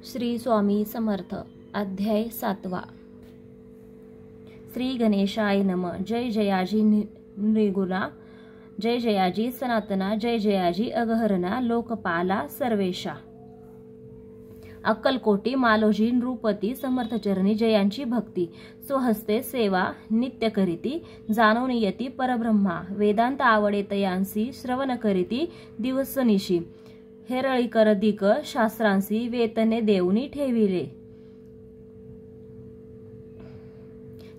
श्री स्वामी समर्थ अध्याय 7. श्री गणेशाय नम. जय जयाजी निर्गुणा, जय जयाजी सनातना, जय जयाजी अगहरणा, लोकपाला सर्वेशा. अक्कलकोटी मालोजी नृपती समर्थचरणी जयांची भक्ती. स्वहस्ते सेवा नित्य करीती, जाणून येती परब्रह्मा. वेदांत आवडे तयांसी, श्रवण करीती दिवसनिशी. हेरळी करदिक शास्त्रांसी, वेतने देऊनी ठेविले.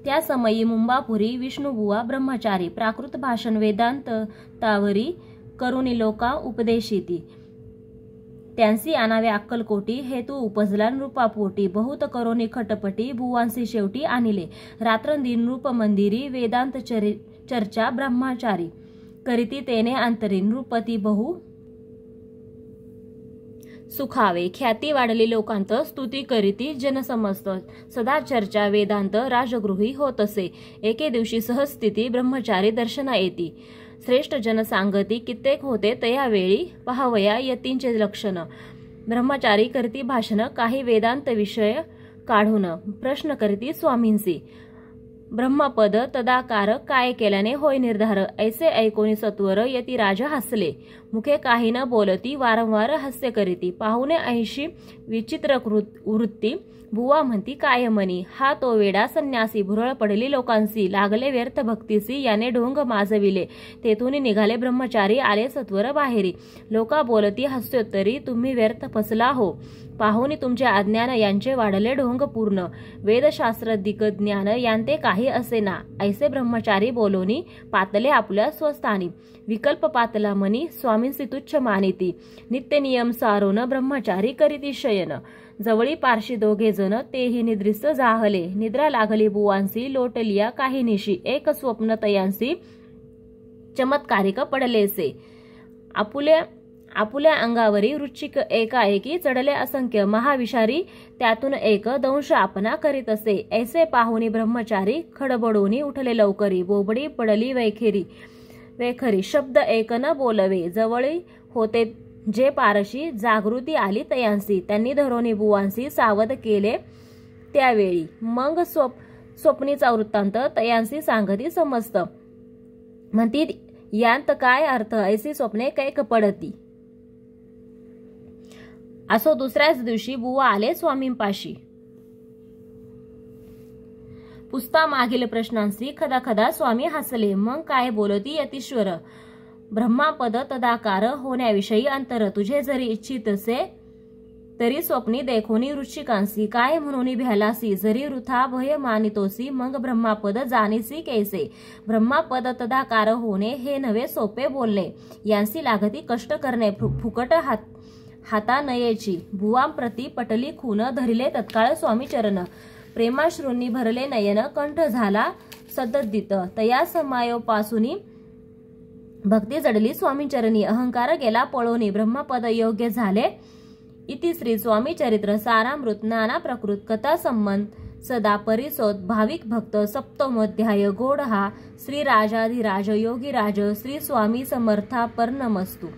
त्या समयी मुंबापुरी विष्णुबुवा ब्रह्मचारी. प्राकृत भाषण वेदांत तावरी, करुणी लोका उपदेशिती. त्यांसी आणावे अक्कलकोटी, हेतू उपजला नृपापोटी. बहुत करोनी खटपटी, बुवांसी शेवटी आणिले. रात्रंदिन नृप मंदिरी, वेदांत चर्चा ब्रह्मचारी. करीती तेने अंतरी, नृपती बहु सुखावे. ख्याती वाढली लोकांत, स्तुती करीती जनसमस्त. सदा चर्चा वेदांत राजगृही होत असे. एके दिवशी सहस्थिती ब्रह्मचारी दर्शना येती. श्रेष्ठ जन सांगती, कित्येक होते तयावेळी, पहावया यतींचे लक्षण. ब्रह्मचारी करती भाषण, काही वेदांत विषय काढून. प्रश्न करीती स्वामींसी, ब्रह्मपद तदाकार काय केल्याने होय निर्धार. ऐसे ऐकोनी सत्वर यती राज हसले. मुखे काही न बोलती, वारंवार हास्य करीती. पाहुणे ऐशी विचित्र वृत्ती, बुवा म्हणती काय मनी. हा तो वेडा संन्यासी, भुरळ पडली लोकांसी. लागले व्यर्थ भक्तीसी, याने ढोंग माजविले. तेथून निघाले ब्रह्मचारी, आले सत्वर बाहेरी. लोका बोलती हास्योत्तरी, तुम्ही व्यर्थ फसला हो. पाहुणी तुमचे अज्ञान, यांचे वाढले ढोंग पूर्ण. वेदशास्त्र दिग्ज्ञान यांते काही असेना. ऐसे ब्रह्मचारी बोलोनी, पातले आपल्या स्वस्थानी. विकल्प पातला मनी, स्वामींसी तुच्छ मानिती. नित्य नियम सारोन, ब्रह्मचारी करीती शयन. जवळी पारशी दोघे जण, तेही निद्रिस्त जाहले. निद्रा लागली बुवांसी, लोटलिया काही निशी. एक स्वप्न तयांसी, चमत्कारिक पडलेसे. आपुल्या अंगावरी वृश्चिक एकाएकी चढले असंख्य. महाविषारी त्यातून एक दंश आपणा करीत असे. ऐसे पाहुनी ब्रह्मचारी, खडबडूनी उठले लवकरी. बोबडी पडली वैखरी, शब्द एक न बोलवे. जवळी होते जे पारशी, जागृती आली तयांसी. त्यांनी धरोनी बुवांसी सावध केले त्यावेळी. मग स्वप्नीचा वृत्तांत तयांसी सांगती समस्त. म्हणती यांत काय अर्थ, ऐसी स्वप्ने कैक पडती. असो दुसऱ्याच दिवशी बुवा आले स्वामींपाशी. पुसता मागील प्रश्नांशी खदाखदा स्वामी हसले. मग काय बोलती यतीश्वर, ब्रह्मापद तदाकार होण्याविषयी अंतर. तुझे जरी इच्छित असे तरी स्वप्नी देखोनी वृश्चिकांसी. काय म्हणून भ्यालासी, जरी वृथा भय मानितोसी. मग ब्रह्मापद जाणीसी कैसे. ब्रह्मापद तदाकार होणे हे नवे सोपे बोलणे. यांसी लागती कष्ट करणे, फुकट हाता नयेची. भुवांप्रती पटली खून, धरिले तत्काळ स्वामी चरण. प्रेमाश्रूंनी भरले नयन, कंठ झाला सद्दित. तया समायोपासूनी भक्ती जडली स्वामीचरणी. अहंकार गेला पळोनी, ब्रह्मपद योग्य झाले. इति श्री स्वामी चरित्र सारामृत नाना प्रकृत कथा संबंध सदा परिसोद भाविक भक्त. सप्तमोध्याय. गोड हा श्री राजाधिराज योगीराज श्री स्वामी समर्थापर्णमस्तु.